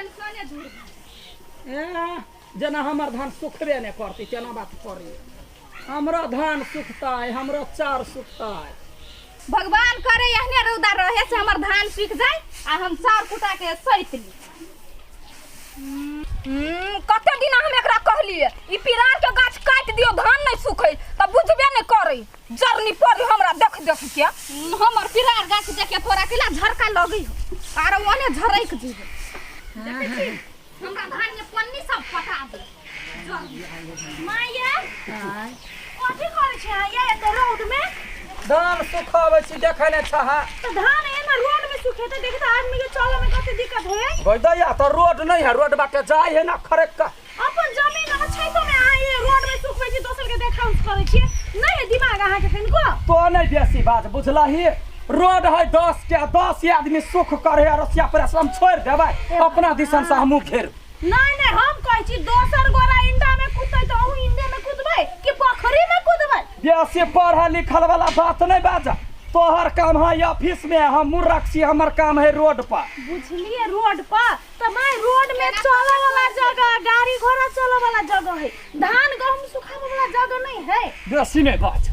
tension दूर जना हमर धान सुखबे नहीं करती केना बात करी हमरो धान सुखता है हमरो चार सुखता है भगवान करे यहने रौदा रहे से हमर धान सूख जाए आ हम चार कुटा के सैत ली कते दिन हम एकरा कहलिए ई पिरार के गाछ काट दियो धान नहीं सूखे त बुझबे नहीं करे जरनी पड़ी हमरा देख देख के हमर पिरार गाछ देखे तोरा किला झरका लगी आर ओने झरैक जीवे देखे छी हमरा धान में पन्नी सब पटा दे माया कथि करे छै ये एते रोड में धान सुखावे छी देखे ने छहा तो धान एना रोड में सुखे त देखता आदमी के चले में कते दिक्कत होय भैया तो रोड नहीं है रोड बाटे जाए है ना खरे का अपन जमीन में छै तो में आए रोड में सुखबे छी दोसर के देखाउस करे छी नहीं है दिमाग अहाँ के कनको तो नहीं बेसी बात बुझलही रोड है 10 आदमी सुख करे रसिया परिश्रम छोड़ देबै अपना दिसन से हमहु घेर नहीं हम कहै छी दोसर गोरा इंडा में कूदतै त अहू इंडे में कूदबै कि पोखरी में कूदबै बेसी पढ़ल लिखल वाला बात नहीं बाजा तोहर काम है ऑफिस में हम मूर्ख छी हमर काम है रोड पर बुझलिए रोड पर त मैं रोड में चले वाला जगह गाड़ी घोड़ा चले वाला जगह है धान गहूं सुखावे वाला जगह नहीं है बेसी नहीं बात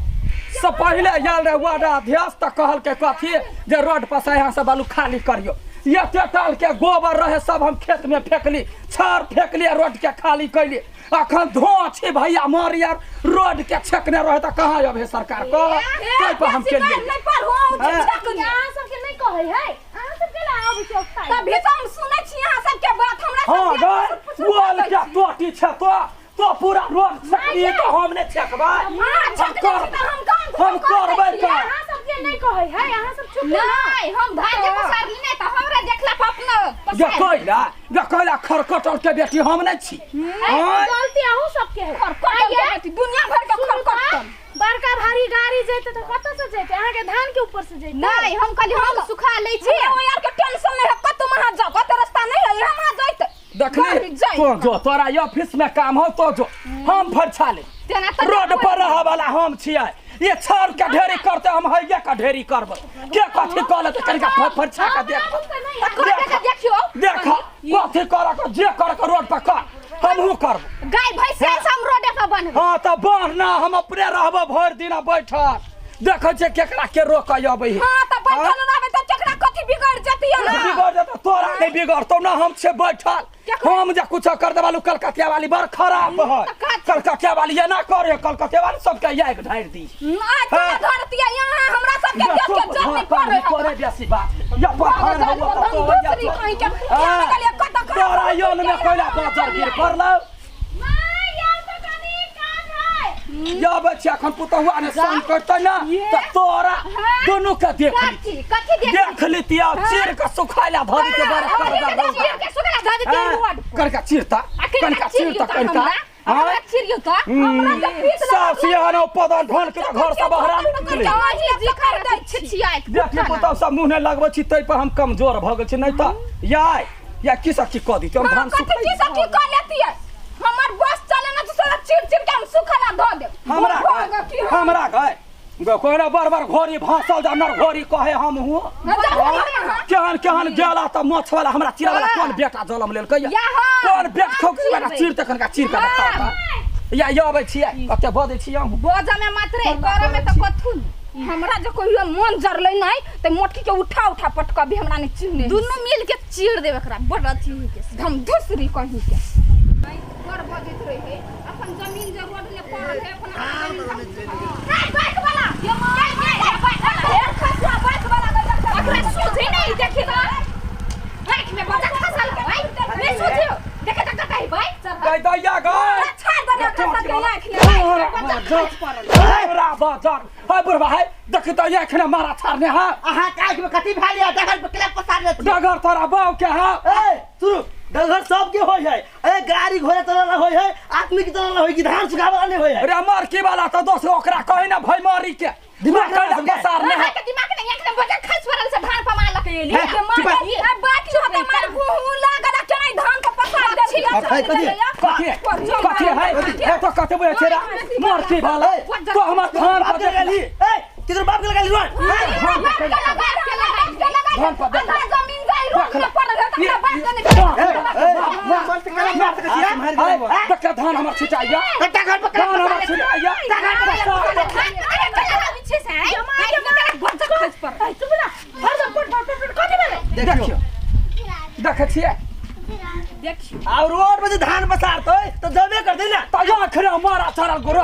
सब पहले याल रे वार्ड अध्यक्ष त कहल के कथी जे रोड पर से यहाँ से बालू खाली करियो ये तेतल के गोबर रहे सब हम खेत में फेंकली छार फेंकली रोड के खाली कैली अखन धों छी भैया मार यार रोड के छेकने रहे त कहां अब है सरकार को कोई पर हम के लिए नहीं पर हो यहां सब के नहीं कहै है अहां सब के ला आबि चौकता तभी तो हम सुनै छी यहां सब के बात हमरा हां गए बोल के टोटी छ तो पूरा रोड छकनी तो हम ने छकबा हम करबै का यहां सब के नहीं कहै है यहां सब चुप नहीं हम धान के पसार ली त हमरा देखला अपना ये कहला खरकटल के बेटी हम नहीं छी गलती आहू सब के है खरकटल के बेटी दुनिया भर के खरकटल बड़का भारी गाड़ी जेते त कत से जेते अहाँ के धान के ऊपर से जेते नहीं हम कहली हम सुखा लै छी ओ यार के टेंशन नहीं है कत महा जा कत रास्ता नहीं है हम आ जाइत देखली तो जो तोरा ऑफिस में काम हो तो जो हम फरछा ले रोड पर रह वाला हम छियै ये छाड़ के ढेरी करते हम हइये का ढेरी करब के कथि कहले त कनिका फरछा के देखियो देख कथि कर के जे कर के रोड पर कर हमहु करब गाय भैंस हम रोडे पर बनब हां त बन ना हम अपने रहब भर दिन बैठल देख छे केकरा के रोकय अबै हां त बैठल रहबे त केकरा कथि बिगड़ जतिय ना बिगड़ जत तोरा नहीं बिगड़तो ना हम छे बैठल हम जे कुछ कर देबालू कलकतिया वाली बड़ खराब है कलकतिया वाली ये ना करे कलकतिया वाली सबके याक ढार दी आज धरतिया यहां हमरा सब के देख के जल्दी करे बेसी बात या पठान हो तो दूसरी कहीं के निकलिए कत तोरा योन में कोइला बाजार गिर पड़लो या बच्चा खन पुतहुआ ने संग करता ना त तोरा दोनों का देख लेतिया चीर का सुखाला धरी के बार चीर के सुखाला धरी के रोड करका चीरता कनका कनका हमरा चिरियो त हमरा के पीत सब सियानो पदन ढोल के घर से बाहर निकले जी कर दै छिछिया देखि पुतहु सब मुंह ने लगबै छी तै पर हम कमजोर भ गेल छी नहीं त या किसा की क दी हम धान सुखै किसा की क लेतियै हमर बस चले ना तो सारा चिर चिर के हम सुखाला ध दे हमरा गए कोना बार घोरी भासल जानर घोरी कहे हम हूं केहन गेला त मछ वाला हमरा चिरा वाला कोन बेटा जलम लेल कहिया कोन बेट खोकसी वाला चिर त कनका चिर का बता या आबै छियै कते बदै छियै हम बोझा में मात्रे करे में त कथु हमरा जे कहियो मन जरलै नहीं त मोटकी के उठा पटका भी हमरा ने चिरने दोनों मिल के चीर देबे एकरा बड़ अथी होई के हम दूसरी कहीं के घर बजत रहे है अपन जमीन जे रोड ले पड़ल है अपन बाइक वाला ये बाइक खसवा बाइक वाला अकरे सूझी नहीं देखी तो बाइक में बजा खसल के भाई मैं सूझियो देखे त कतई बाइक गई दैया गई छाड़ दे खसल के आंख ले हमरा बाजार हाय बुढ़वा है देख त आंख ने मारा छाड़ने हा आहा काज में कथि भालिया डगर पे क्लैप पसार दे डगर तोरा बाव के हा ए सुनो डगर सब के होय है ए गाड़ी घोड़ा चलाना होय है आदमी की चलाना होय की धान सुखावला नहीं होय है अरे मार की वाला त दोस ओकरा कहि ना भई मारी के दिमाग का पसार ने के दिमाग ने एकदम बजा खस परल से धान पमा लके एली के मार अब बाकी होते मार गुहू लागला के नहीं धान के पसार दे कथि है तो कते बोले छेरा मार की वाला तो हमर धान पर गेली ए किधर बाप के लगाली रोड धान पर जमीन गई रोड में पड़ गया त बात देखा धान हमार छिटाइया धान हमार छिटाइया देखियो देखे छियै और रोड में धान पसारतो तो जबे कर दे ना तया खरे हमारा चरल गोरो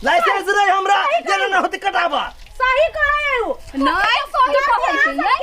लाइसेंस नहीं हमरा जेना न होते कटावा सही कहे हो नहीं सही कहै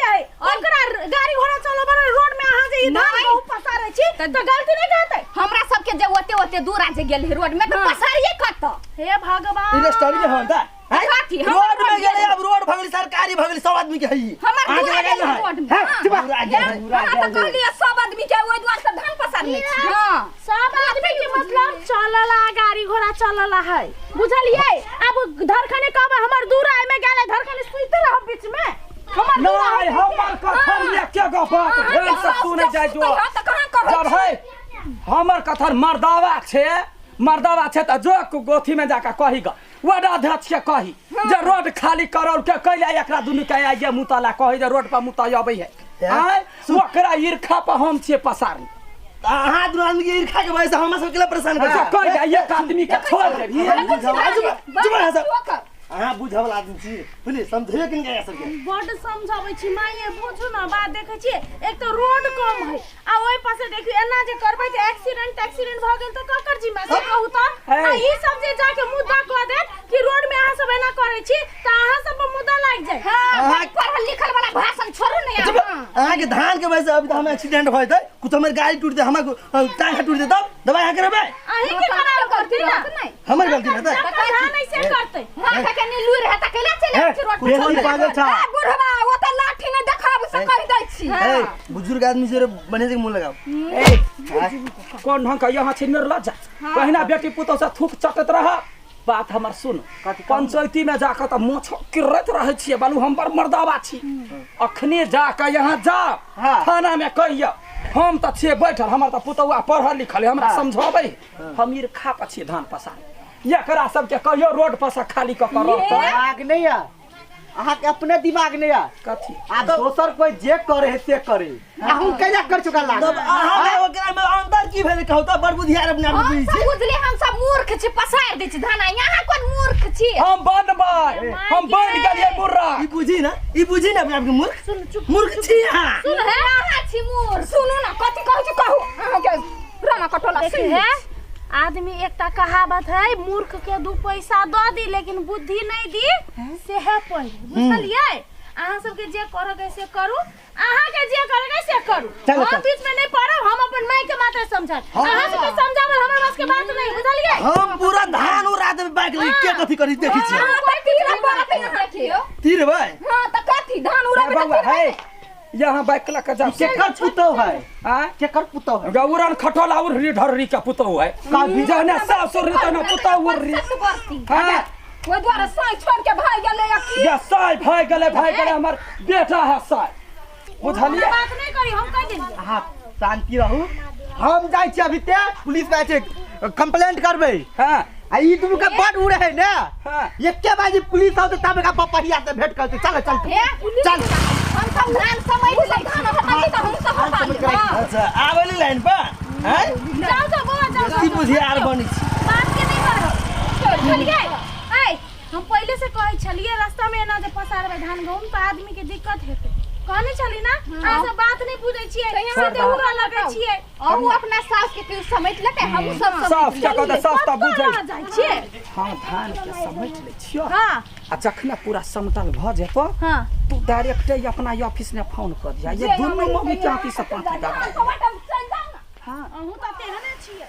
छै ओकरा गाड़ी घोड़ा चलो बड़ रोड में अहाँ जे धान बहुत पसारै छी तो गलती नहीं कहते हमरा सबके जे ओते दूर आ जे गेल रोड में तो पसारिए कत हे भगवान इन स्टोरी में होता रोड में गेले अब रोड भगली सरकारी भगली सब आदमी के हई हमर आगे लगा रोड में पूरा आगे हां तो कहलिए सब आदमी के ओइ द्वार से धान पसारले छी हां सब आदमी के मतलब चलला गाड़ी घोड़ा चलला है बुझलिए अब धरखने कब हमर दूर आए में गेले धरखने सुइते रह बीच में हमर नहीं हमार कथन ये के गो बात ध्यान से सुने जाय जो जब है हमर कथन मर्दावा छे त जो गोथी में जाके कही ग वार्ड अध्यक्ष के कही जे रोड खाली करल के कैला एकरा दुनु के आगे मुताला कही जे रोड पर मुता आबै है हैं ओकरा ईरखा पर हम छे पसारी हां दुरान के ईरखा के वजह से हम सब के परेशान कर अच्छा कह जा एक आदमी के छोड़ दे हां बुझावल आदमी छी बोले समझे कि नहीं सबके बड समझाबै छी माये बुझू ना बात देखै छी एक तो रोड कम है आ ओइ पासे देखियो एना जे करबै त एक्सीडेंट भ गेल त ककर जिम्मा से कहू त आ ई सब जे जाके मुद्दा क दे कि रोड में अहाँ सब एना करै छी त अहाँ सब पर मुद्दा लाग जाय हां पढ़ल लिखल वाला भाषण छोड़ू ने अहाँ के धान के वजह से अभी हम एक्सीडेंट होय त कुछ हमर गाड़ी टूट दे हमर टांग टूट दे तब दवाई आ करबे अही के कराल करती ना हमर गलती है त धान ऐसे करते हां के नी लुर है त केला चले छी रोड पे पागल था बुढ़वा ओ त लाठी ने देखाब से कह दै छी ए बुजुर्ग आदमी से बने के मुंह लगाओ ए कौन ढंग का यहाँ छिन मेर लज्जा पहिना बेटी पुतौ से थूक चटत रह बात हमर सुन पंचायती में जाकर त मोछ किरत रहे छिए बालू हम बड़ मर्दावा छी अखने जाकर यहाँ जा थाना में कहिया हम त छे बैठल हमर त पुतौआ पढ़ल लिखल हमरा समझाबै हम ईरखा पछी धान पसार एकरा सबके कहियो रोड पर से खाली क कर दिमाग नहीं है अहाँ के अपने दिमाग नहीं है कथी आ दोसर कोई जे करे है से करे हम कैला कर चुका लाग तब अहाँ ओकरा में अंदर की भेल कहू त बड़ बुधियार अपने आप बुझी छी बुझले हम सब मूर्ख छी पसार दै छी धान यहाँ कोन मूर्ख छी हम बन गेलिए बुर्रा ई बुझी ना अपने आप के मूर्ख मूर्ख छी हां सुन हे अहाँ छी मूर्ख सुनु ना कथी कहै छी कहू अहाँ के राना कटोला सुन है आदमी एकटा कहावत है मूर्ख के 2 पैसा द दी लेकिन बुद्धि नहीं दी से है पढ़ बुझलिए अहाँ सबके जे करोगे से करू अहाँ के जे करोगे से करू हम बीच में नहीं पड़ो हम अपन माई के मात्र समझाए अहाँ सबके समझावल हमर बस के बात नहीं बुझलिए हम पूरा धान और रात में बाइक ले के कथी करी देखी छी कोई तीर बात नहीं देखियो तीर भाई हां त कथी धान उड़ा बाबा है यहाँ बाइक ला के जा केकर पुतौ है केकर पुतौ है गौरन खटोला और ढर्री का पुतौ है काभी जाने सासुर रे तना पुतौ उर्री हां वो द्वारा साई छोड़ के भाग गेले अकी या साई भाग गेले हमर बेटा है साई बुझलिए बात नहीं करी हम कह देंगे हां शांति रहू हम जाय छी अभी ते पुलिस में छै कंप्लेंट करबै हां आ ई तुम का बड उड़े है ना हां एके बाजी पुलिस आउ त तब का पपहिया से भेंट करते चल चल हम सब धान समय ले धान हटाई त हम सब हटा अच्छा आवेली लाइन पर हैं जाओ तो बोला जाओ ई बुधियार बनी छी बात के नहीं करो चलिए ए हम पहले से कहै छलिए रास्ता में ना जे पसारबे धान गहूम त आदमी के दिक्कत हेते कहने चली ना आ सब बात नहीं बुझै छिए यहाँ से उड़ा लगे छिए और वो अपना सास के क्यों समेट लेते हम सब साफ क्या कहते साफ ता बुझै जाय छिए हां धान के समेट ले छियो हां आ जखने पूरा समतल भ जेतो हां तू डायरेक्ट अपना ऑफिस में फोन कर दिया ये दोनों मम्मी के ऑफिस से पाती दबा टमाटर चल जाओ ना हां अहू त तेहने छिए